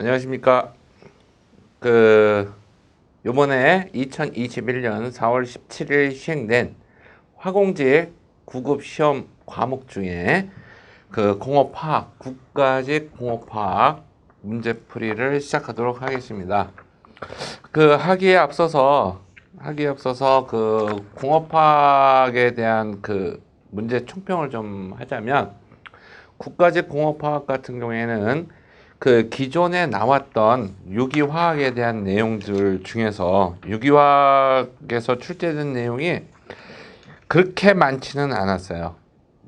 안녕하십니까. 요번에 2021년 4월 17일 시행된 화공직 9급 시험 과목 중에 공업화학, 국가직 공업화학 문제풀이를 시작하도록 하겠습니다. 하기에 앞서서 공업화학에 대한 문제 총평을 좀 하자면, 국가직 공업화학 같은 경우에는 기존에 나왔던 유기화학에 대한 내용들 중에서 유기화학에서 출제된 내용이 그렇게 많지는 않았어요.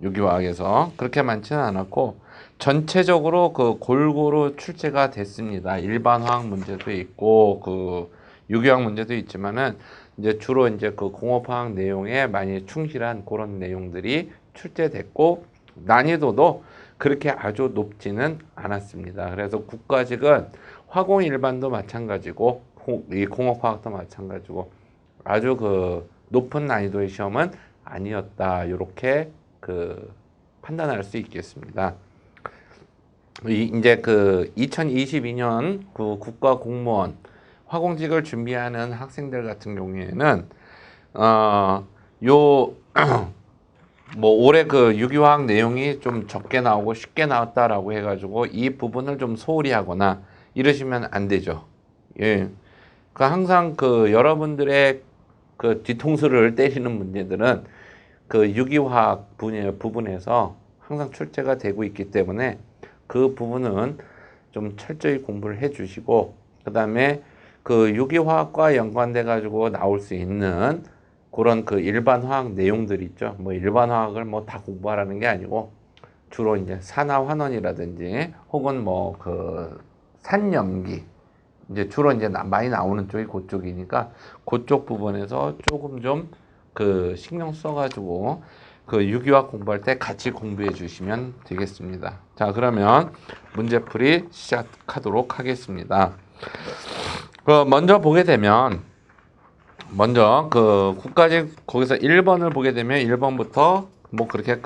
유기화학에서 그렇게 많지는 않았고, 전체적으로 골고루 출제가 됐습니다. 일반 화학 문제도 있고 유기화학 문제도 있지만은 이제 주로 이제 공업화학 내용에 많이 충실한 그런 내용들이 출제됐고, 난이도도 그렇게 아주 높지는 않았습니다. 그래서 국가직은 화공 일반도 마찬가지고 이 공업화학도 마찬가지고 아주 높은 난이도의 시험은 아니었다, 이렇게 판단할 수 있겠습니다. 이제 2022년 국가 공무원 화공직을 준비하는 학생들 같은 경우에는 올해 유기화학 내용이 좀 적게 나오고 쉽게 나왔다라고 해가지고 이 부분을 좀 소홀히 하거나 이러시면 안 되죠. 예. 항상 여러분들의 뒤통수를 때리는 문제들은 유기화학 부분에서 항상 출제가 되고 있기 때문에 그 부분은 좀 철저히 공부를 해 주시고, 그 다음에 유기화학과 연관돼 가지고 나올 수 있는 그런 일반 화학 내용들 있죠. 일반 화학을 다 공부하라는 게 아니고, 주로 이제 산화환원이라든지 혹은 산염기, 이제 주로 이제 많이 나오는 쪽이 그쪽이니까 그쪽 부분에서 조금 좀 신경 써가지고 유기화학 공부할 때 같이 공부해 주시면 되겠습니다. 자, 그러면 문제풀이 시작하도록 하겠습니다. 먼저 국가직 거기서 1번을 보게 되면 1번부터 그렇게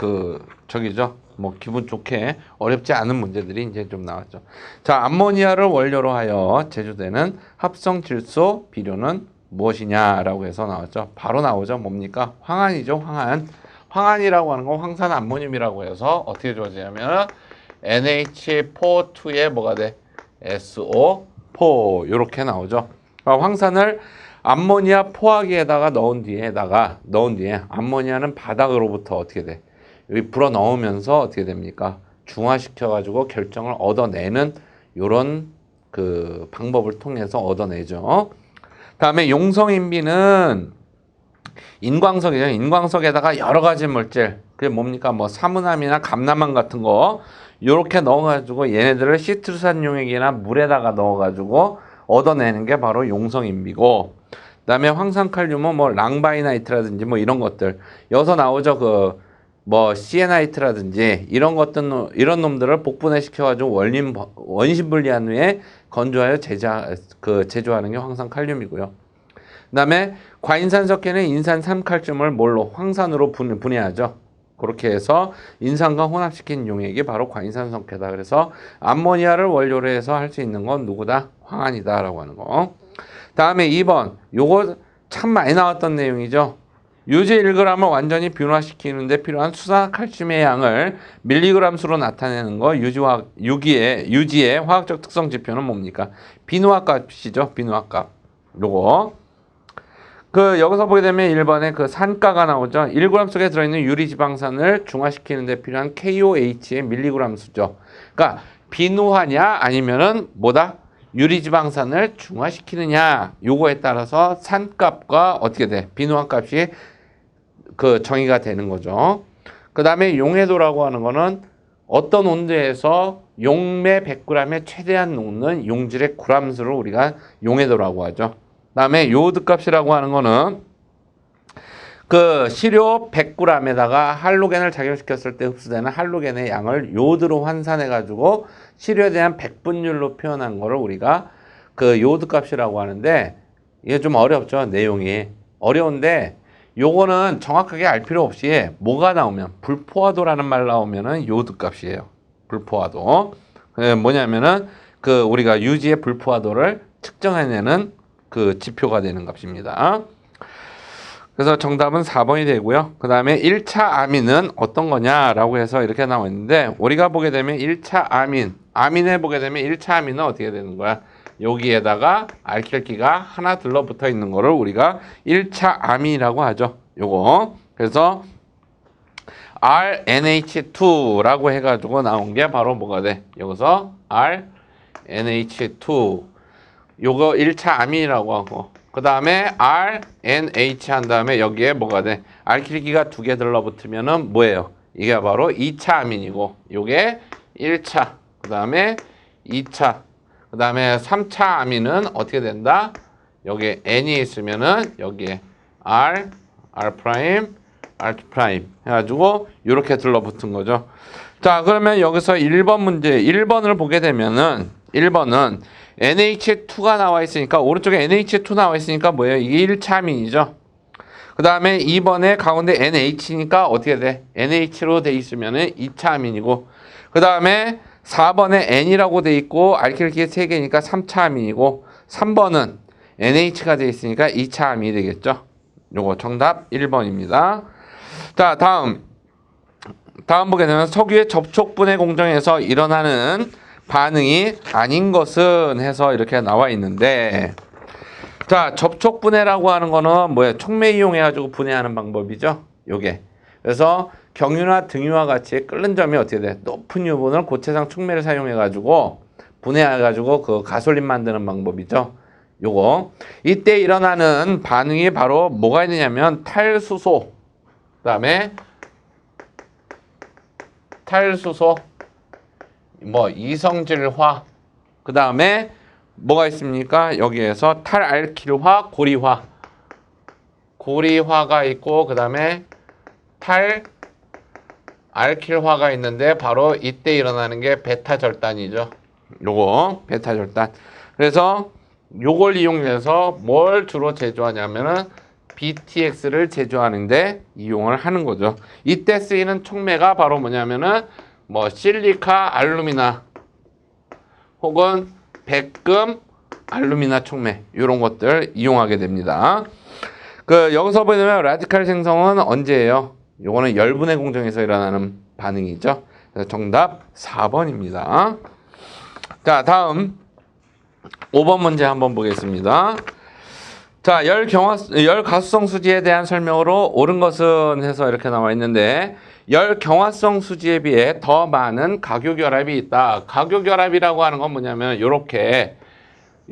기분 좋게 어렵지 않은 문제들이 이제 좀 나왔죠. 자, 암모니아를 원료로 하여 제조되는 합성 질소 비료는 무엇이냐라고 해서 나왔죠. 바로 나오죠. 뭡니까? 황안이죠. 황안이라고 하는 건 황산 암모늄이라고 해서 어떻게 좋아지냐면 NH4,2에 뭐가 돼? SO4 이렇게 나오죠. 황산을 암모니아 포화기에다가 넣은 뒤에 암모니아는 바닥으로부터 어떻게 돼? 여기 불어 넣으면서 어떻게 됩니까? 중화시켜 가지고 결정을 얻어내는 요런 방법을 통해서 얻어내죠. 다음에 용성인비는 인광석이죠. 인광석에다가 여러 가지 물질, 그게 뭡니까? 사문암이나 감남암 같은 거 요렇게 넣어가지고 얘네들을 시트루산 용액이나 물에다가 넣어가지고 얻어내는 게 바로 용성인비고, 그다음에 황산칼륨은 랑바이나이트라든지 이런 것들 여기서 나오죠. 시에나이트라든지 이런 놈들을 복분해 시켜가지고 원심 분리한 후에 건조하여 제조하는 게 황산칼륨이고요. 그다음에 과인산석회는 인산 3칼슘을 뭘로? 황산으로 분해하죠. 그렇게 해서 인산과 혼합시킨 용액이 바로 과인산석회다. 그래서 암모니아를 원료로 해서 할 수 있는 건 누구다? 황안이다라고 하는 거. 다음에 2번, 요거 참 많이 나왔던 내용이죠. 유지 1g을 완전히 비운화시키는데 필요한 수산칼슘의 양을 밀리그램 수로 나타내는 거. 유지의 화학적 특성 지표는 뭡니까? 비누화값이죠. 비누화값. 요거. 여기서 보게 되면 1번에 산가가 나오죠. 1g 속에 들어있는 유리지방산을 중화시키는데 필요한 KOH의 밀리그램 수죠. 그러니까 비누화냐 아니면은 유리지방산을 중화시키느냐, 요거에 따라서 산값과 어떻게 돼? 비누화값이 정의가 되는 거죠. 그 다음에 용해도라고 하는 거는 어떤 온도에서 용매 100g에 최대한 녹는 용질의 g수를 우리가 용해도라고 하죠. 그 다음에 요오드 값이라고 하는 거는 시료 100g에다가 할로겐을 작용시켰을 때 흡수되는 할로겐의 양을 요오드로 환산해가지고 시료에 대한 백분율로 표현한 거를 우리가 요오드 값이라고 하는데, 이게 좀 어렵죠. 내용이 어려운데 요거는 정확하게 알 필요 없이 뭐가 나오면, 불포화도라는 말 나오면은 요오드 값이에요. 불포화도. 뭐냐면은 그 우리가 유지의 불포화도를 측정해내는 그 지표가 되는 값입니다. 그래서 정답은 4번이 되고요. 그 다음에 1차 아민은 어떤 거냐라고 해서 이렇게 나와 있는데, 우리가 보게 되면 1차 아민에 보게 되면 1차 아민은 어떻게 되는 거야? 여기에다가 알킬기가 하나 들러붙어 있는 거를 우리가 1차 아민이라고 하죠. 요거. 그래서 RNH2라고 해가지고 나온 게 바로 뭐가 돼? 여기서 RNH2 요거 1차 아민이라고 하고, 그 다음에 RNH 한 다음에 여기에 뭐가 돼? 알킬기가 두 개 들러붙으면은 뭐예요? 이게 바로 2차 아민이고, 요게 1차, 그 다음에 2차, 그 다음에 3차 아민은 어떻게 된다? 여기에 N이 있으면은 여기에 R, R 프라임, R 프라임 해가지고 이렇게 들러붙은 거죠. 자, 그러면 여기서 1번 문제, 1번을 보게 되면은 1번은 NH2가 나와 있으니까, 오른쪽에 NH2 나와 있으니까 뭐예요? 이게 1차 아민이죠. 그 다음에 2번에 가운데 NH니까 어떻게 돼? NH로 돼 있으면은 2차 아민이고, 그 다음에 4번에 N이라고 돼 있고 알킬기 3개니까 3차 아민이고, 3번은 NH가 돼 있으니까 2차 아민이 되겠죠. 요거 정답 1번입니다. 자, 다음 보게 되면 석유의 접촉분해 공정에서 일어나는 반응이 아닌 것은 해서 이렇게 나와 있는데, 자, 접촉분해라고 하는 거는 뭐예요? 촉매 이용해가지고 분해하는 방법이죠. 요게. 그래서 경유나 등유와 같이 끓는 점이 어떻게 돼? 높은 유분을 고체상 촉매를 사용해가지고 분해해가지고 그 가솔린 만드는 방법이죠. 요거. 이때 일어나는 반응이 바로 뭐가 있느냐면 탈수소, 그 다음에 탈수소, 뭐 이성질화, 그 다음에 뭐가 있습니까? 여기에서 탈알킬화, 고리화가 있고, 그 다음에 탈알킬화가 있는데, 바로 이때 일어나는 게 베타절단이죠. 요거 베타절단. 그래서 요걸 이용해서 뭘 주로 제조하냐면은 BTX를 제조하는데 이용을 하는 거죠. 이때 쓰이는 촉매가 바로 뭐냐면은 뭐 실리카 알루미나 혹은 백금 알루미나 촉매, 이런 것들 이용하게 됩니다. 그 여기서 보면 라디칼 생성은 언제예요? 요거는 열분해 공정에서 일어나는 반응이죠. 그래서 정답 4번입니다. 자, 다음 5번 문제 한번 보겠습니다. 자, 열 가수성 수지에 대한 설명으로 옳은 것은 해서 이렇게 나와 있는데, 열 경화성 수지에 비해 더 많은 각유결합이 있다. 각유결합이라고 하는 건 뭐냐면 이렇게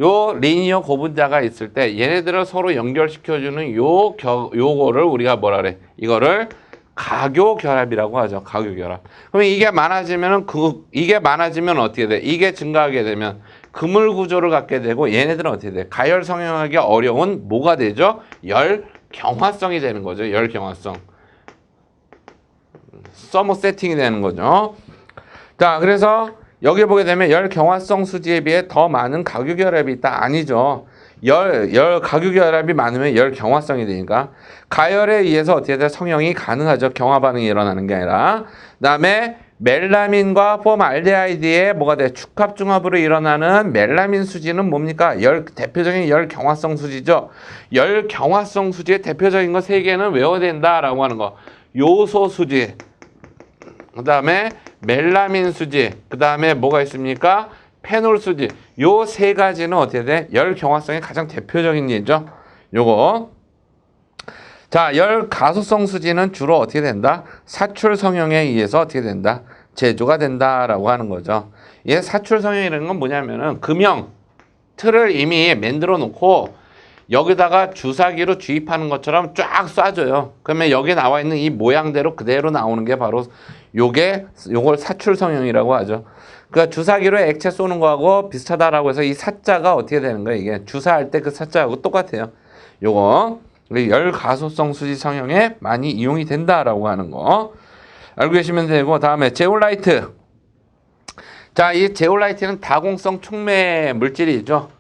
요 리니어 고분자가 있을 때 얘네들을 서로 연결시켜주는 요거를 우리가 뭐라 그래? 이거를 가교결합이라고 하죠. 가교결합. 그러면 이게 많아지면은 이게 많아지면 어떻게 돼? 이게 증가하게 되면 그물 구조를 갖게 되고, 얘네들은 어떻게 돼? 가열 성형하기 어려운 뭐가 되죠? 열 경화성이 되는 거죠. 열 경화성. 서머 세팅이 되는 거죠. 자, 그래서 여기 보게 되면 열 경화성 수지에 비해 더 많은 가교결합이 있다. 아니죠. 열 가교결합이 많으면 열 경화성이 되니까 가열에 의해서 어떻게 돼? 성형이 가능하죠. 경화 반응이 일어나는 게 아니라. 그다음에 멜라민과 폼알데하이드의 뭐가 돼? 축합중합으로 일어나는 멜라민 수지는 뭡니까? 대표적인 열 경화성 수지죠. 열 경화성 수지의 대표적인 거 3개는 외워야 된다라고 하는 거. 요소 수지, 그 다음에 멜라민 수지, 그 다음에 뭐가 있습니까? 페놀 수지. 요 3가지는 어떻게 돼? 열 경화성의 가장 대표적인 예죠. 요거. 자, 열 가소성 수지는 주로 어떻게 된다? 사출 성형에 의해서 어떻게 된다? 제조가 된다라고 하는 거죠. 얘 사출 성형이라는 건 뭐냐면은 금형 틀을 이미 만들어 놓고 여기다가 주사기로 주입하는 것처럼 쫙 쏴줘요. 그러면 여기 나와 있는 이 모양대로 그대로 나오는 게 바로 요걸 사출 성형이라고 하죠. 그러니까 주사기로 액체 쏘는 거하고 비슷하다라고 해서 이 사자가 어떻게 되는 거예요? 이게 주사할 때 그 사자하고 똑같아요. 요거 열 가소성 수지 성형에 많이 이용이 된다라고 하는 거 알고 계시면 되고, 다음에 제올라이트. 자, 이 제올라이트는 다공성 촉매 물질이죠.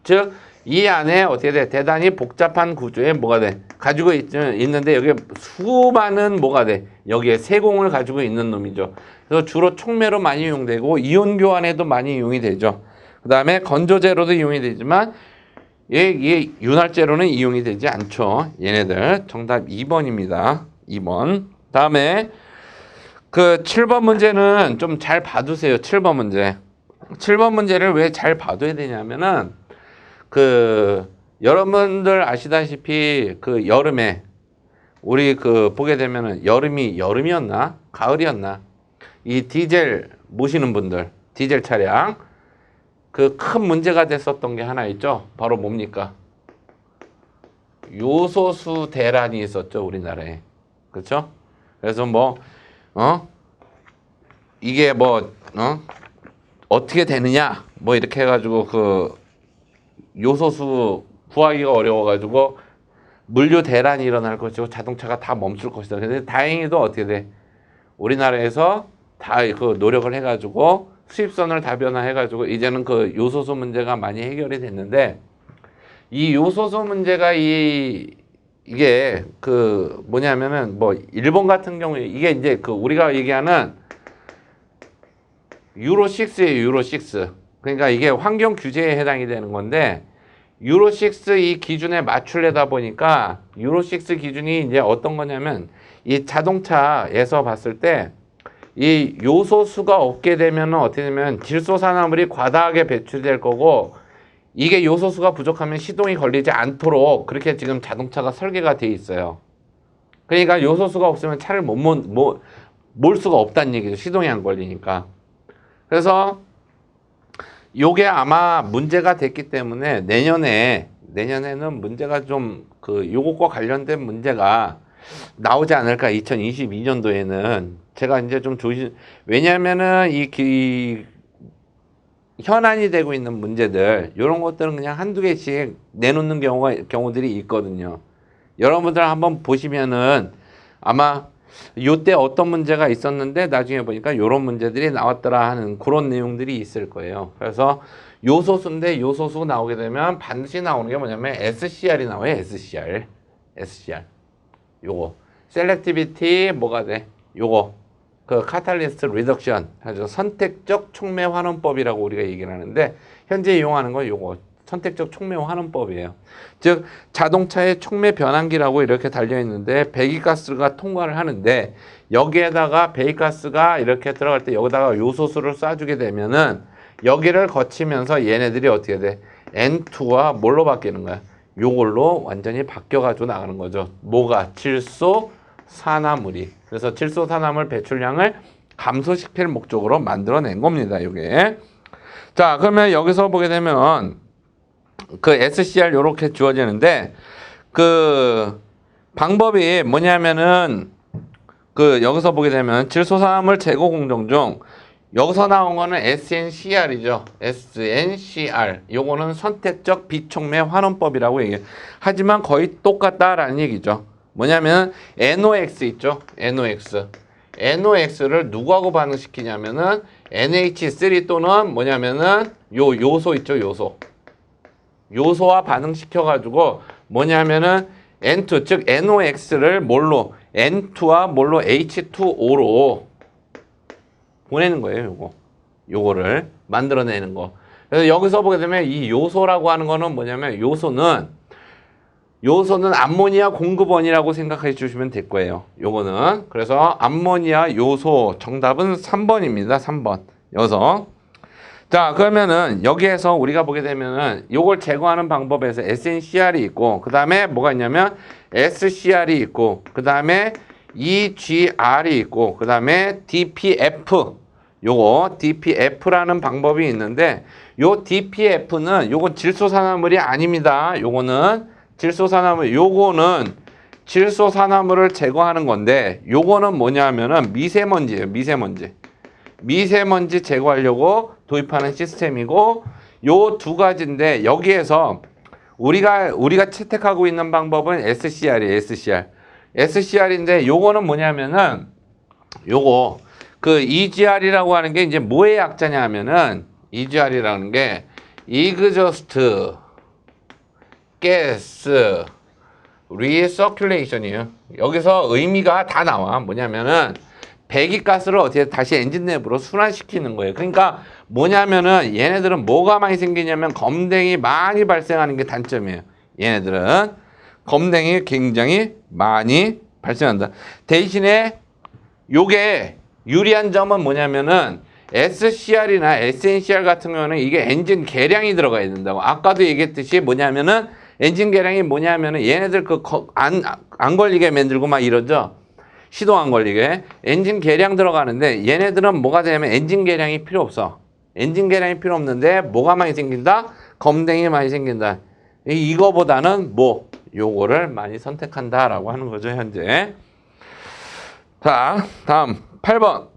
즉 이 안에 어떻게 돼? 대단히 복잡한 구조에 뭐가 돼? 가지고 있는데 여기에 수많은 뭐가 돼? 여기에 세공을 가지고 있는 놈이죠. 그래서 주로 촉매로 많이 이용되고 이온 교환에도 많이 이용이 되죠. 그 다음에 건조제로도 이용이 되지만 얘 윤활제로는 이용이 되지 않죠. 얘네들. 정답 2번입니다. 2번. 다음에 그 7번 문제는 좀 잘 봐두세요. 7번 문제. 7번 문제를 왜 잘 봐둬야 되냐면은 그 여러분들 아시다시피 그 여름에 우리 그 보게 되면은 여름이었나? 가을이었나? 이 디젤 모시는 분들, 디젤 차량 그 큰 문제가 됐었던 게 하나 있죠. 바로 뭡니까? 요소수 대란이 있었죠, 우리나라에. 그렇죠? 그래서 이게 어떻게 되느냐? 이렇게 해가지고 그 요소수 구하기가 어려워가지고 물류 대란이 일어날 것이고 자동차가 다 멈출 것이다. 근데 다행히도 어떻게 돼? 우리나라에서 다 그 노력을 해가지고 수입선을 다변화해가지고 이제는 그 요소수 문제가 많이 해결이 됐는데 이 요소수 문제가 이게 그 뭐냐면은 일본 같은 경우에 이게 이제 그 우리가 얘기하는 유로 6예요. 유로 6. 그러니까 이게 환경 규제에 해당이 되는 건데 유로 6 이 기준에 맞추려다 보니까 유로 6 기준이 이제 어떤 거냐면 이 자동차에서 봤을 때 이 요소수가 없게 되면 어떻게 되면 질소산화물이 과다하게 배출될 거고 이게 요소수가 부족하면 시동이 걸리지 않도록 그렇게 지금 자동차가 설계가 돼 있어요. 그러니까 요소수가 없으면 차를 몰 수가 없다는 얘기죠. 시동이 안 걸리니까. 그래서 요게 아마 문제가 됐기 때문에 내년에는 문제가 좀 요것과 관련된 문제가 나오지 않을까. 2022년도에는 제가 이제 좀 왜냐면은 이 현안이 되고 있는 문제들 이런 것들은 그냥 한두 개씩 내놓는 경우들이 있거든요. 여러분들 한번 보시면은 아마 요때 어떤 문제가 있었는데 나중에 보니까 요런 문제들이 나왔더라 하는 그런 내용들이 있을 거예요. 그래서 요소수인데 요소수 나오게 되면 반드시 나오는 게 뭐냐면 SCR이 나와요. SCR. 요거 셀렉티비티 뭐가 돼? 요거 그 카탈리스트 리덕션 아주 선택적 촉매 환원법이라고 우리가 얘기를 하는데 현재 이용하는 건 요거 선택적 촉매 환원법이에요. 즉 자동차의 촉매 변환기라고 이렇게 달려 있는데 배기가스가 통과를 하는데 여기에다가 배기가스가 이렇게 들어갈 때 여기다가 요소수를 쏴주게 되면은 여기를 거치면서 얘네들이 어떻게 돼? N2와 뭘로 바뀌는 거야? 요걸로 완전히 바뀌어가지고 나가는 거죠. 뭐가? 질소 산화물이. 그래서 질소 산화물 배출량을 감소시킬 목적으로 만들어낸 겁니다. 요게. 자, 그러면 여기서 보게 되면 그 SCR 요렇게 주어지는데 그 방법이 뭐냐면은 그 여기서 보게 되면 질소 산화물 제거 공정 중 여기서 나온 거는 SNCR이죠. SNCR. 요거는 선택적 비촉매 환원법이라고 얘기해요. 하지만 거의 똑같다라는 얘기죠. 뭐냐면 NOx 있죠. NOx를 누구하고 반응시키냐면은 NH3 또는 뭐냐면은 요소 있죠. 요소와 반응시켜가지고 뭐냐면은 N2 즉 NOx를 뭘로 N2와 뭘로 H2O로 보내는 거예요. 요거를 만들어내는 거. 그래서 여기서 보게 되면 이 요소라고 하는 거는 뭐냐면 요소는 암모니아 공급원이라고 생각해 주시면 될 거예요. 요거는 그래서 암모니아 요소 정답은 3번입니다. 3번. 여기서 자, 그러면은 여기에서 우리가 보게 되면은 요걸 제거하는 방법에서 SNCR이 있고 그다음에 뭐가 있냐면 SCR이 있고 그다음에 EGR이 있고 그다음에 DPF 요거 DPF라는 방법이 있는데 요 DPF는 요건 질소산화물이 아닙니다. 요거는 질소산화물을 제거하는 건데 요거는 뭐냐면은 미세먼지예요. 미세먼지 제거하려고 도입하는 시스템이고 요 두 가지인데 여기에서 우리가 채택하고 있는 방법은 SCR이에요. SCR인데 요거는 뭐냐면은 요거 그 EGR이라고 하는 게 이제 뭐의 약자냐 하면은 EGR이라는 게 Exhaust Gas Recirculation이에요. 여기서 의미가 다 나와. 뭐냐면은 배기가스를 어떻게 다시 엔진 내부로 순환시키는 거예요. 그러니까 뭐냐면은 얘네들은 뭐가 많이 생기냐면 검댕이 많이 발생하는 게 단점이에요. 얘네들은 검댕이 굉장히 많이 발생한다. 대신에 요게 유리한 점은 뭐냐면은 SCR이나 SNCR 같은 경우는 이게 엔진 계량이 들어가야 된다고. 아까도 얘기했듯이 뭐냐면은 엔진 계량이 뭐냐면은 얘네들 안 걸리게 만들고 막 이러죠. 시동 안 걸리게 엔진 계량 들어가는데 얘네들은 뭐가 되냐면 엔진 계량이 필요 없어. 엔진 계량이 필요 없는데 뭐가 많이 생긴다? 검댕이 많이 생긴다. 이거보다는 뭐 요거를 많이 선택한다라고 하는 거죠, 현재. 자, 다음 8번.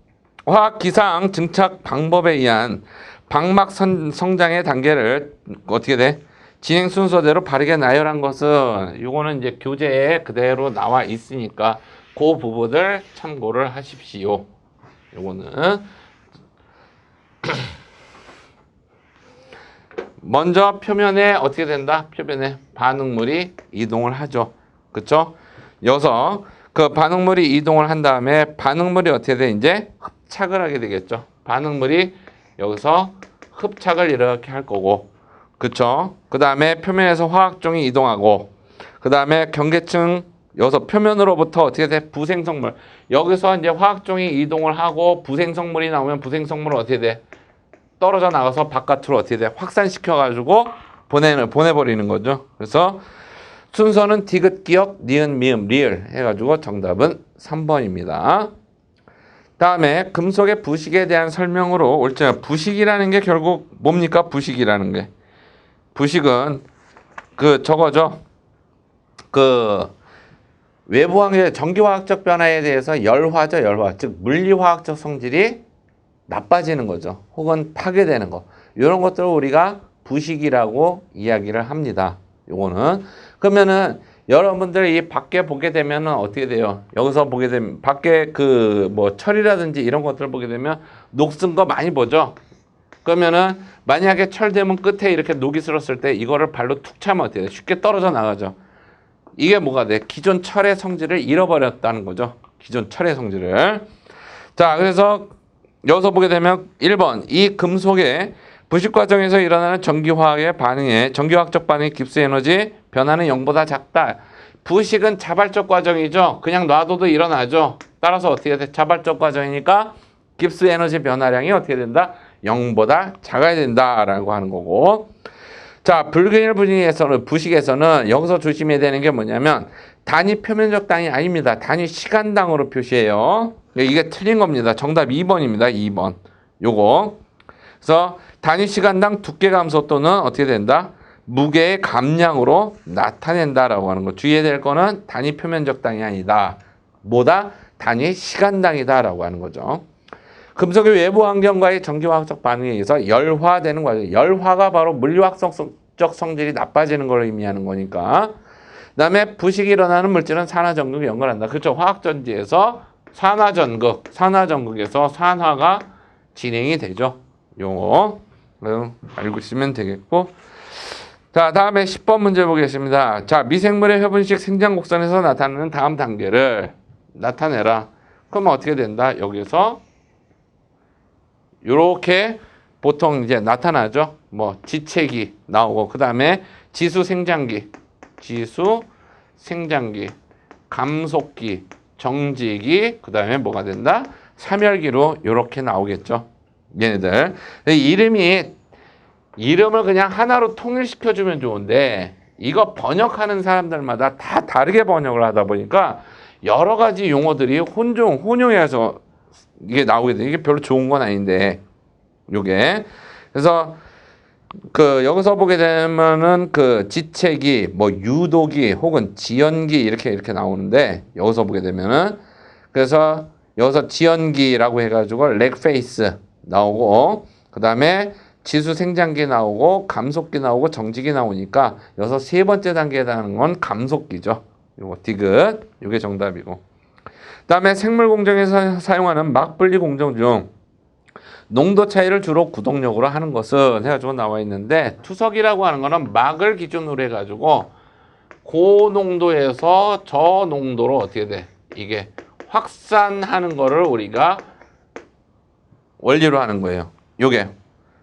화학 기상 증착 방법에 의한 방막 성장의 단계를 어떻게 돼? 진행 순서대로 바르게 나열한 것은 요거는 이제 교재에 그대로 나와 있으니까 그 부분을 참고를 하십시오. 요거는 먼저 표면에 어떻게 된다? 표면에 반응물이 이동을 하죠. 그쵸? 여기서 그 반응물이 이동을 한 다음에 반응물이 어떻게 돼? 이제 흡착을 하게 되겠죠. 반응물이 여기서 흡착을 이렇게 할 거고, 그쵸? 그 다음에 표면에서 화학종이 이동하고, 그 다음에 경계층 여기서 표면으로부터 어떻게 돼? 부생성물. 여기서 이제 화학종이 이동을 하고 부생성물이 나오면 부생성물은 어떻게 돼? 떨어져 나가서 바깥으로 어떻게 돼? 확산시켜가지고 보내버리는 거죠. 그래서 순서는 디귿, 기역, 니은, 미음, 리을 해가지고 정답은 3번입니다. 다음에 금속의 부식에 대한 설명으로 올자 부식이라는 게 결국 뭡니까? 부식이라는 게. 부식은 그 저거죠. 그 외부 환경의 전기화학적 변화에 대해서 열화죠, 열화. 즉 물리화학적 성질이 나빠지는 거죠. 혹은 파괴되는 거. 이런 것들을 우리가 부식이라고 이야기를 합니다. 요거는. 그러면은 여러분들 이 밖에 보게 되면은 어떻게 돼요? 여기서 보게 되면 밖에 그 뭐 철이라든지 이런 것들을 보게 되면 녹슨 거 많이 보죠. 그러면은 만약에 철대문 끝에 이렇게 녹이 슬었을 때 이거를 발로 툭 차면 어떻게 돼요? 쉽게 떨어져 나가죠. 이게 뭐가 돼? 기존 철의 성질을 잃어버렸다는 거죠. 기존 철의 성질을. 자, 그래서 여기서 보게 되면 1번 이 금속의 부식 과정에서 일어나는 전기화학의 반응에 전기화학적 반응의 깁스 에너지 변화는 0보다 작다. 부식은 자발적 과정이죠. 그냥 놔둬도 일어나죠. 따라서 어떻게 돼? 자발적 과정이니까 깁스 에너지 변화량이 어떻게 된다? 0보다 작아야 된다라고 하는 거고. 자, 불균일 부식에서는 여기서 조심해야 되는 게 뭐냐면 단위 표면적 단위 아닙니다. 단위 시간당으로 표시해요. 이게 틀린 겁니다. 정답 2번입니다. 2번. 요거. 그래서 단위 시간당 두께 감소 또는 어떻게 된다? 무게의 감량으로 나타낸다라고 하는 거. 주의해야 될 거는 단위 표면적 단위 아니다. 뭐다? 단위 시간당이다라고 하는 거죠. 금속의 외부 환경과의 전기화학적 반응에 의해서 열화되는 과정. 열화가 바로 물리화학적 성질이 나빠지는 걸 의미하는 거니까. 그다음에 부식이 일어나는 물질은 산화전극에 연결한다. 그렇죠. 화학전지에서 산화전극에서 산화가 진행이 되죠. 요거 알고 있으면 되겠고. 자, 다음에 10번 문제 보겠습니다. 자, 미생물의 회분식 생장 곡선에서 나타나는 다음 단계를 나타내라. 그러면 어떻게 된다? 여기서 요렇게 보통 이제 나타나죠. 뭐 지체기 나오고 그 다음에 지수 생장기, 감속기, 정지기, 그 다음에 뭐가 된다? 사멸기로 요렇게 나오겠죠. 얘네들. 이름을 그냥 하나로 통일시켜주면 좋은데 이거 번역하는 사람들마다 다 다르게 번역을 하다 보니까 여러 가지 용어들이 혼용해서 이게 나오게 돼. 이게 별로 좋은 건 아닌데 요게. 그래서 그 여기서 보게 되면은 그 지체기, 뭐 유도기 혹은 지연기 이렇게 나오는데 여기서 보게 되면은 그래서 여기서 지연기라고 해가지고 렉페이스 나오고 그 다음에 지수 생장기 나오고 감속기 나오고 정지기 나오니까 여기서 세 번째 단계에 해당하는 건 감속기죠. 요거 디귿 요게 정답이고. 그 다음에 생물 공정에서 사용하는 막 분리 공정 중 농도 차이를 주로 구동력으로 하는 것은 해가지고 나와 있는데 투석이라고 하는 거는 막을 기준으로 해가지고 고농도에서 저농도로 어떻게 돼? 이게 확산하는 거를 우리가 원리로 하는 거예요. 요게.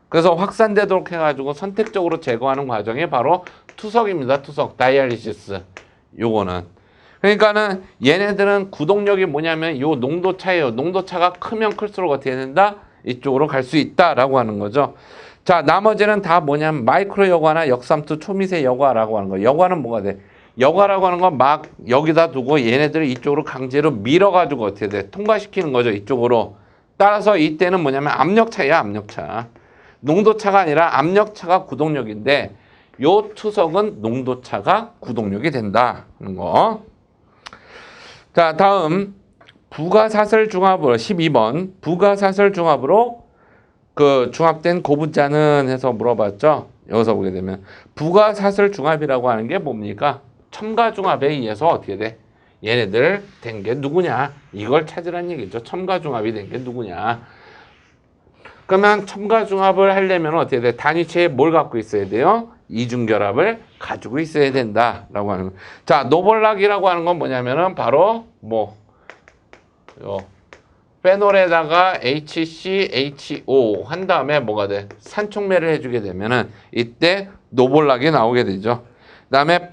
그래서 확산되도록 해가지고 선택적으로 제거하는 과정이 바로 투석입니다. 투석. 다이알리시스. 요거는. 그러니까는 얘네들은 구동력이 뭐냐면 요 농도차예요. 농도차가 크면 클수록 어떻게 된다? 이쪽으로 갈 수 있다라고 하는 거죠. 자, 나머지는 다 뭐냐면 마이크로 여과나 역삼투 초미세 여과라고 하는 거예요. 여과는 뭐가 돼? 여과라고 하는 건 막 여기다 두고 얘네들을 이쪽으로 강제로 밀어가지고 어떻게 돼? 통과시키는 거죠. 이쪽으로. 따라서 이때는 뭐냐면 압력차야, 압력차. 농도차가 아니라 압력차가 구동력인데 요 투석은 농도차가 구동력이 된다는 거. 자, 다음 부가사슬 중합으로 12번 부가사슬 중합으로 그 중합된 고분자는 해서 물어봤죠. 여기서 보게 되면 부가사슬 중합이라고 하는 게 뭡니까? 첨가중합에 의해서 어떻게 돼? 얘네들 된 게 누구냐? 이걸 찾으란 얘기죠. 첨가중합이 된 게 누구냐? 그러면 첨가중합을 하려면 어떻게 돼? 단위체에 뭘 갖고 있어야 돼요? 이중결합을 가지고 있어야 된다라고 하는 거. 자, 노볼락이라고 하는 건 뭐냐면은 바로 페놀에다가 HCHO 한 다음에 뭐가 돼? 산촉매를 해주게 되면은 이때 노볼락이 나오게 되죠. 그다음에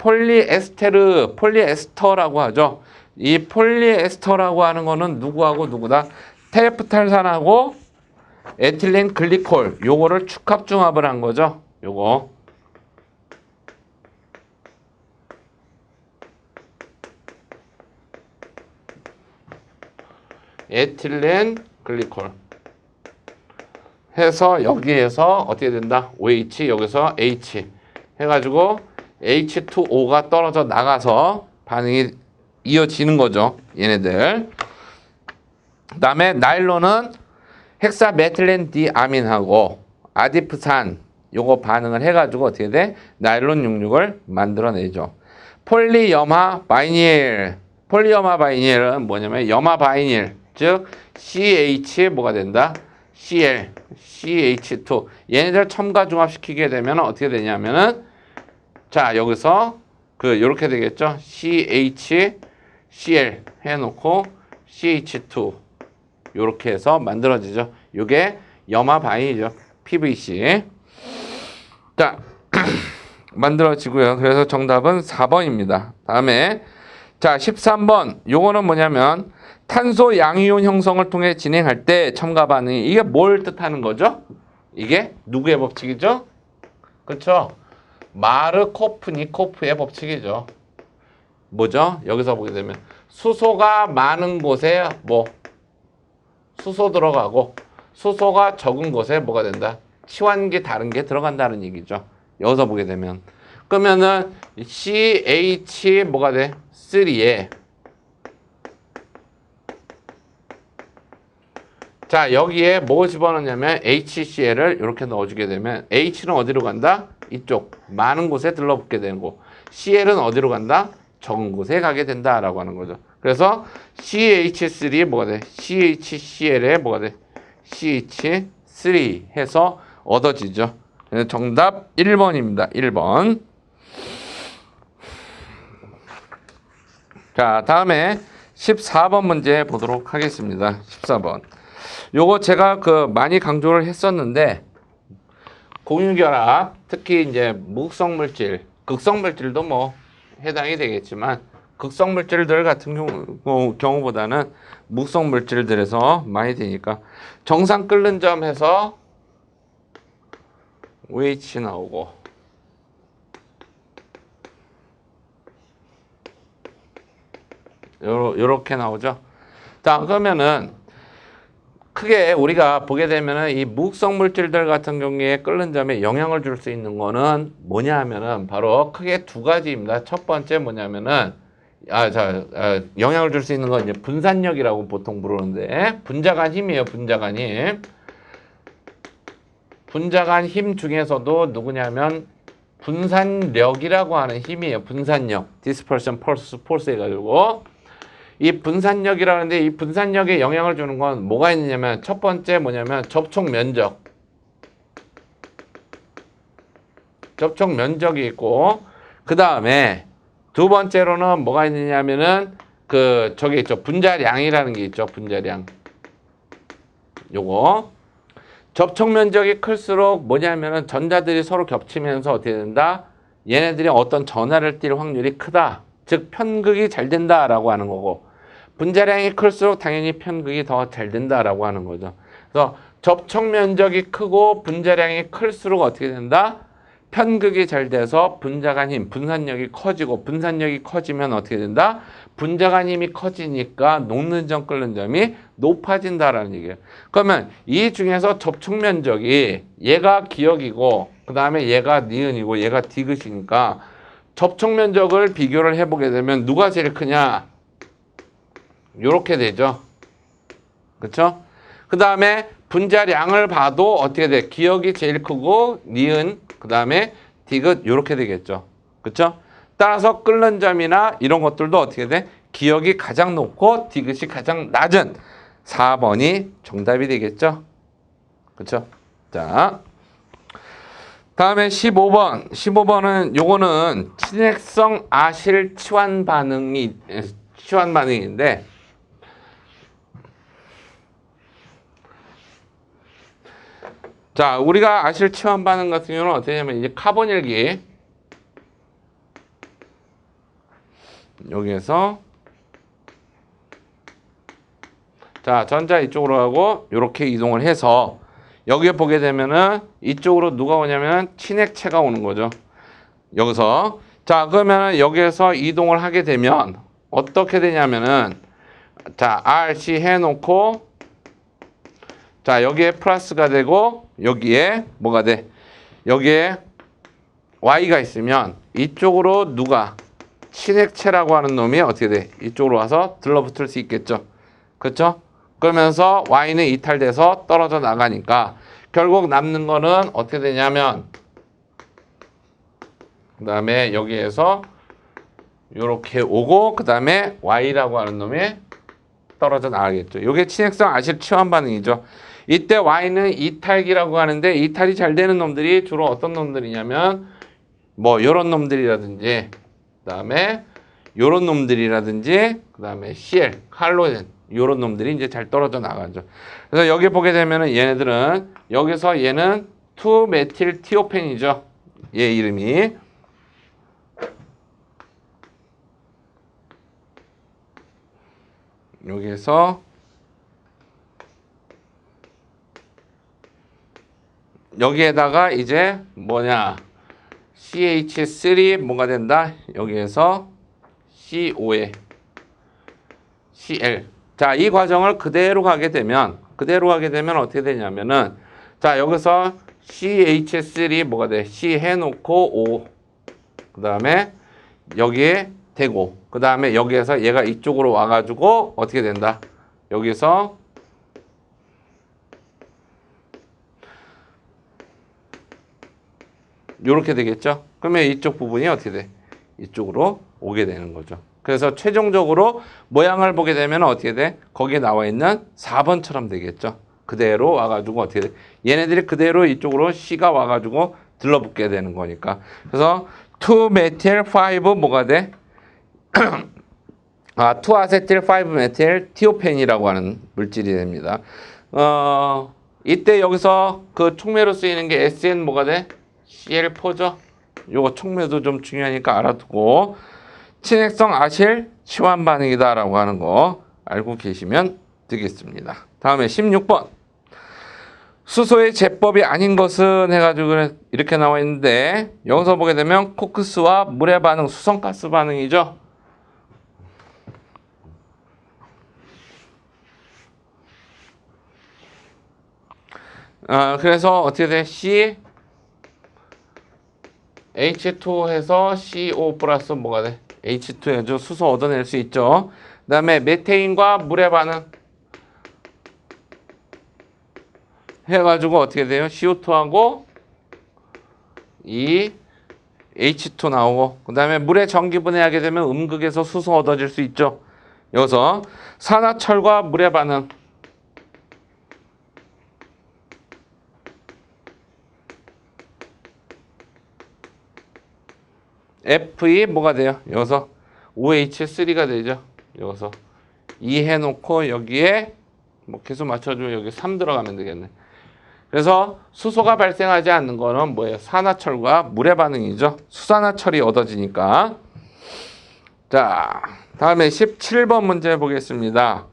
폴리에스터라고 하죠. 이 폴리에스터라고 하는 거는 누구하고 누구다? 테프탈산하고 에틸렌 글리콜 요거를 축합중합을 한 거죠. 요거. 에틸렌 글리콜 해서 여기에서 어떻게 된다? OH 여기서 H 해가지고 H2O가 떨어져 나가서 반응이 이어지는 거죠. 얘네들. 그 다음에 나일론은 헥사메틸렌 디아민하고 아디프산 요거 반응을 해가지고 어떻게 돼? 나일론 66을 만들어내죠. 폴리염화 바이닐은 뭐냐면 염화 바이닐 즉 CH 뭐가 된다? Cl, CH2 얘네들 첨가중합시키게 되면 어떻게 되냐면은 자 여기서 요렇게 되겠죠? CH, Cl 해놓고 CH2 요렇게 해서 만들어지죠. 요게 염화 바이닐이죠. PVC. 자 만들어지고요. 그래서 정답은 4번입니다. 다음에 자 13번 요거는 뭐냐면 탄소 양이온 형성을 통해 진행할 때 첨가 반응이 이게 뭘 뜻하는 거죠? 이게 누구의 법칙이죠? 그렇죠? 마르코프니코프의 법칙이죠. 뭐죠? 여기서 보게 되면 수소가 많은 곳에 수소 들어가고 수소가 적은 곳에 뭐가 된다? 치환기 다른 게 들어간다는 얘기죠. 여기서 보게 되면 그러면은 CH 뭐가 돼? 3에 자 여기에 뭐 집어넣냐면 HCl을 이렇게 넣어주게 되면 H는 어디로 간다? 이쪽 많은 곳에 들러붙게 되는 거. Cl은 어디로 간다? 적은 곳에 가게 된다라고 하는 거죠. 그래서 CH3에 뭐가 돼? CHCl에 뭐가 돼? CH3 해서 얻어지죠. 정답 1번입니다. 1번. 자 다음에 14번 문제 보도록 하겠습니다. 14번. 요거 제가 많이 강조를 했었는데 공유결합 특히 이제 무극성 물질, 극성 물질도 뭐 해당이 되겠지만 극성 물질들 같은 경우보다는 무극성 물질들에서 많이 되니까 정상 끓는 점 해서 OH 나오고 요렇게 나오죠. 자 그러면은 크게 우리가 보게 되면은 이 무극성 물질들 같은 경우에 끓는 점에 영향을 줄 수 있는 거는 뭐냐 하면은 바로 크게 두 가지입니다. 첫 번째 뭐냐면은 영향을 줄 수 있는 건 이제 분산력이라고 보통 부르는데 분자간 힘이에요. 분자간 힘. 분자간 힘 중에서도 누구냐면 분산력이라고 하는 힘이에요. 분산력. Dispersion Force 해가지고 이 분산력이라는데 이 분산력에 영향을 주는 건 뭐가 있느냐면 첫 번째 뭐냐면 접촉 면적이 있고 그 다음에 두 번째로는 뭐가 있느냐면은 그 저기 있죠. 분자량이라는 게 있죠. 분자량. 요거 접촉 면적이 클수록 뭐냐면은 전자들이 서로 겹치면서 어떻게 된다? 얘네들이 어떤 전하를 띌 확률이 크다. 즉 편극이 잘 된다라고 하는 거고 분자량이 클수록 당연히 편극이 더 잘 된다라고 하는 거죠. 그래서 접촉 면적이 크고 분자량이 클수록 어떻게 된다? 편극이 잘 돼서 분자간 힘, 분산력이 커지고 분산력이 커지면 어떻게 된다? 분자간 힘이 커지니까 녹는 점, 끓는 점이 높아진다라는 얘기예요. 그러면 이 중에서 접촉 면적이 얘가 기역이고 그 다음에 얘가 니은이고 얘가 디귿이니까 접촉 면적을 비교를 해보게 되면 누가 제일 크냐? 요렇게 되죠. 그렇죠? 그 다음에 분자량을 봐도 어떻게 돼? 기역이 제일 크고 니은 그 다음에 디귿 요렇게 되겠죠. 그렇죠? 따라서 끓는 점이나 이런 것들도 어떻게 돼? 기역이 가장 높고 디귿이 가장 낮은 4번이 정답이 되겠죠. 그렇죠? 자, 다음에 15번. 15번은 요거는 친핵성 아실 치환 반응인데 자, 우리가 아실 치환 반응 같은 경우는 어떻게 되냐면 이제 카본일기 여기에서 자, 전자 이쪽으로 하고 이렇게 이동을 해서 여기에 보게 되면은 이쪽으로 누가 오냐면 친핵체가 오는 거죠. 여기서 자, 그러면은 여기에서 이동을 하게 되면 어떻게 되냐면은 자, RC 해놓고 자, 여기에 플러스가 되고 여기에 뭐가 돼? 여기에 Y가 있으면 이쪽으로 누가 친핵체라고 하는 놈이 어떻게 돼? 이쪽으로 와서 들러붙을 수 있겠죠. 그렇죠? 그러면서 Y는 이탈돼서 떨어져 나가니까 결국 남는 거는 어떻게 되냐면 그 다음에 여기에서 이렇게 오고 그 다음에 Y라고 하는 놈이 떨어져 나가겠죠. 이게 친핵성 아실 치환 반응이죠. 이때 Y는 이탈기라고 하는데 이탈이 잘 되는 놈들이 주로 어떤 놈들이냐면 뭐 요런 놈들이라든지 그다음에 요런 놈들이라든지 그다음에 CL, 할로젠 요런 놈들이 이제 잘 떨어져 나가죠. 그래서 여기 보게 되면은 얘네들은 여기서 얘는 2메틸티오펜이죠. 얘 이름이 여기에서 여기에다가 이제 뭐냐 CH3 뭐가 된다? 여기에서 CO에 CL. 자, 이 과정을 그대로 가게 되면 어떻게 되냐면은 자, 여기서 CH3 뭐가 돼? C 해놓고 O. 그 다음에 여기에 대고 그 다음에 여기에서 얘가 이쪽으로 와가지고 어떻게 된다? 여기서 요렇게 되겠죠? 그러면 이쪽 부분이 어떻게 돼? 이쪽으로 오게 되는 거죠. 그래서 최종적으로 모양을 보게 되면 어떻게 돼? 거기에 나와 있는 4번처럼 되겠죠. 그대로 와가지고 어떻게 돼? 얘네들이 그대로 이쪽으로 C가 와가지고 들러붙게 되는 거니까. 그래서 2메틸 5 뭐가 돼? 2아세틸 5메틸 티오펜이라고 하는 물질이 됩니다. 이때 여기서 그 촉매로 쓰이는 게 SN 뭐가 돼? CL4죠. 요거 촉매도 좀 중요하니까 알아두고 친핵성 아실 치환 반응이다 라고 하는 거 알고 계시면 되겠습니다. 다음에 16번 수소의 제법이 아닌 것은 해가지고 이렇게 나와 있는데 여기서 보게 되면 코크스와 물의 반응 수성가스 반응이죠. 그래서 어떻게 돼? C H2 해서 CO 플러스 뭐가 돼? H2 해서 수소 얻어낼 수 있죠. 그 다음에 메테인과 물의 반응 해가지고 어떻게 돼요? CO2하고 이 H2 나오고 그 다음에 물에 전기분해하게 되면 음극에서 수소 얻어질 수 있죠. 여기서 산화철과 물의 반응 F2 뭐가 돼요? 여기서 OH3가 되죠. 여기서 2 해놓고 여기에 뭐 개수 맞춰주면 여기 3 들어가면 되겠네. 그래서 수소가 발생하지 않는 거는 뭐예요? 산화철과 물의 반응이죠. 수산화철이 얻어지니까. 자, 다음에 17번 문제 보겠습니다.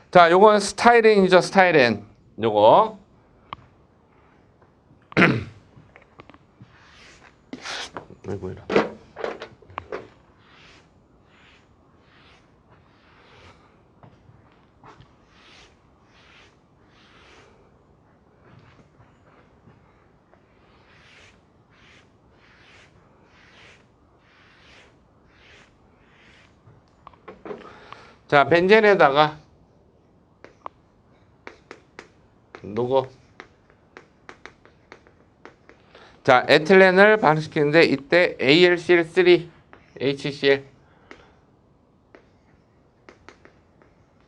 자, 요건 스타이렌이죠. 스타이렌. 요거. 아이고, 이런. 자, 벤젠에다가 누구? 자, 에틸렌을 반응시키는데 이때 AlCl3, HCl.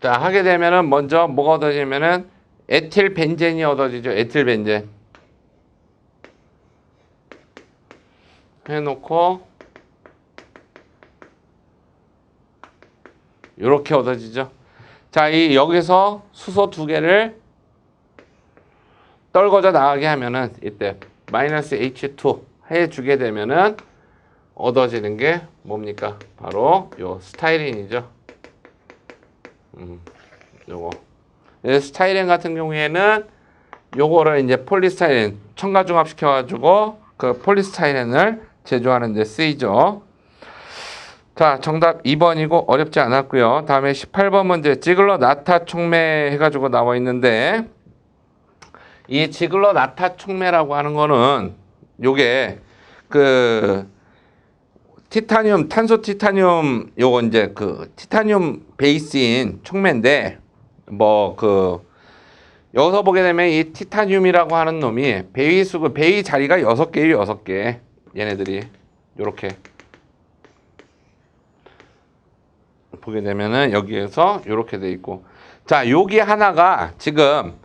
자, 하게 되면은 먼저 뭐가 얻어지면은 에틸벤젠이 얻어지죠. 에틸벤젠. 해놓고 이렇게 얻어지죠. 자, 이 여기서 수소 2개를 떨궈져 나가게 하면은 이때 마이너스 H2 해주게 되면은 얻어지는 게 뭡니까? 바로 요 스타이린이죠. 요거. 스타이렌 같은 경우에는 요거를 이제 폴리스타이렌 첨가 중합시켜가지고 그 폴리스타이렌을 제조하는 데 쓰이죠. 자, 정답 2번이고 어렵지 않았고요. 다음에 18번 문제 지글러 나타 촉매 해가지고 나와 있는데 이 지글러 나타 촉매라고 하는 거는 요게 그 티타늄 탄소 티타늄 요거 이제 그 티타늄 베이스인 촉매인데 뭐 그 여기서 보게 되면 이 티타늄이라고 하는 놈이 베이 자리가 6개예요. 6개. 얘네들이 요렇게 보게 되면은 여기에서 이렇게 돼 있고, 자, 여기 하나가 지금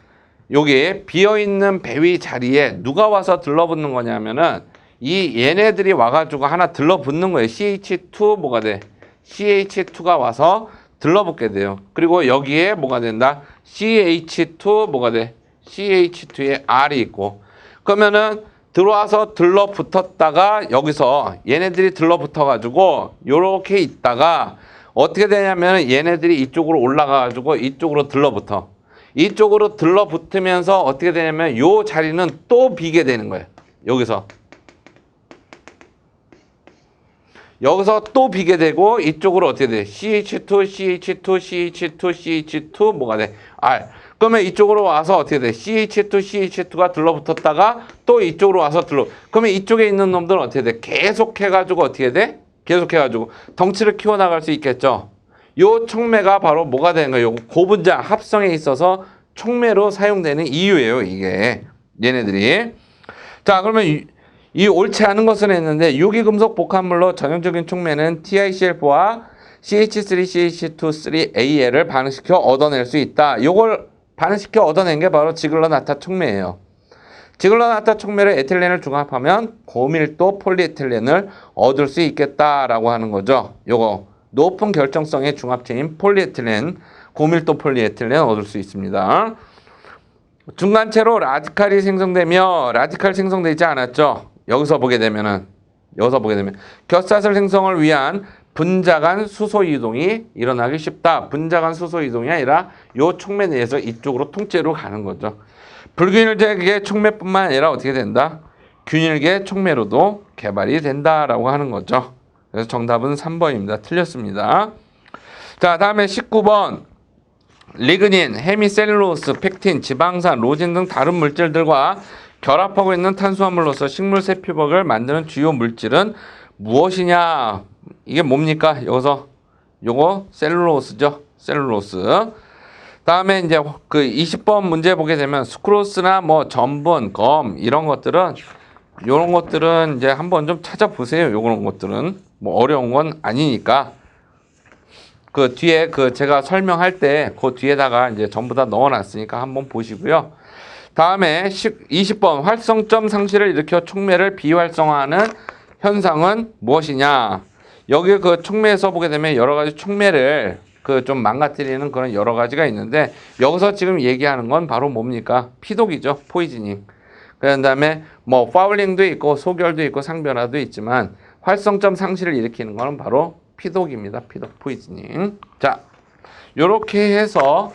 여기 비어 있는 배위 자리에 누가 와서 들러붙는 거냐면은 이 얘네들이 와가지고 하나 들러붙는 거예요. CH2 뭐가 돼? CH2가 와서 들러붙게 돼요. 그리고 여기에 뭐가 된다? CH2 뭐가 돼? CH2에 R이 있고, 그러면은 들어와서 들러붙었다가 여기서 얘네들이 들러붙어가지고 요렇게 있다가 어떻게 되냐면 얘네들이 이쪽으로 올라가가지고 이쪽으로 들러붙어. 이쪽으로 들러붙으면서 어떻게 되냐면 요 자리는 또 비게 되는 거예요. 여기서 또 비게 되고 이쪽으로 어떻게 돼? CH2, CH2, CH2, CH2 뭐가 돼? R. 그러면 이쪽으로 와서 어떻게 돼? CH2, CH2가 들러붙었다가 또 이쪽으로 와서 그러면 이쪽에 있는 놈들은 어떻게 돼? 계속해가지고 어떻게 돼? 계속해가지고 덩치를 키워나갈 수 있겠죠. 요 촉매가 바로 뭐가 되는 거예요? 고분자 합성에 있어서 촉매로 사용되는 이유예요. 이게 얘네들이. 자, 그러면 이 옳지 않은 것은 했는데 유기금속 복합물로 전형적인 촉매는 TiCl4와 CH3CH2,3Al을 반응시켜 얻어낼 수 있다. 요걸 반응시켜 얻어낸 게 바로 지글러 나타 촉매예요. 지글러 나타 촉매를 에틸렌을 중합하면 고밀도 폴리에틸렌을 얻을 수 있겠다라고 하는 거죠. 요거 높은 결정성의 중합체인 폴리에틸렌, 고밀도 폴리에틸렌 얻을 수 있습니다. 중간체로 라디칼이 생성되며 라디칼 생성되지 않았죠. 여기서 보게 되면 겹사슬 생성을 위한 분자간 수소 이동이 일어나기 쉽다. 분자간 수소 이동이 아니라 요 촉매 내에서 이쪽으로 통째로 가는 거죠. 불균일계 촉매뿐만 아니라 어떻게 된다? 균일계 촉매로도 개발이 된다라고 하는 거죠. 그래서 정답은 3번입니다. 틀렸습니다. 자, 다음에 19번. 리그닌, 헤미셀룰로스, 펙틴, 지방산, 로진 등 다른 물질들과 결합하고 있는 탄수화물로서 식물 세포벽을 만드는 주요 물질은 무엇이냐? 이게 뭡니까? 여기서 요거 셀룰로스죠. 셀룰로스. 다음에 이제 그 20번 문제 보게 되면 수크로스나 뭐 전분, 검 이런 것들은 이제 한번 좀 찾아보세요. 요런 것들은 뭐 어려운 건 아니니까. 그 뒤에 그 제가 설명할 때 그 뒤에다가 이제 전부 다 넣어놨으니까 한번 보시고요. 다음에 20번 활성점 상실을 일으켜 촉매를 비활성화하는 현상은 무엇이냐? 여기 그 촉매에서 보게 되면 여러 가지 촉매를 그 좀 망가뜨리는 그런 여러 가지가 있는데 여기서 지금 얘기하는 건 바로 뭡니까? 피독이죠. 포이즈닝. 그 다음에 뭐 파울링도 있고 소결도 있고 상변화도 있지만 활성점 상실을 일으키는 거는 바로 피독입니다. 피독 포이즈닝. 자, 요렇게 해서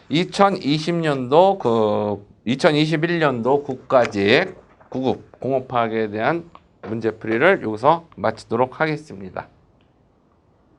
2020년도 2021년도 국가직 구급 공업 파괴에 대한 문제풀이를 여기서 마치도록 하겠습니다.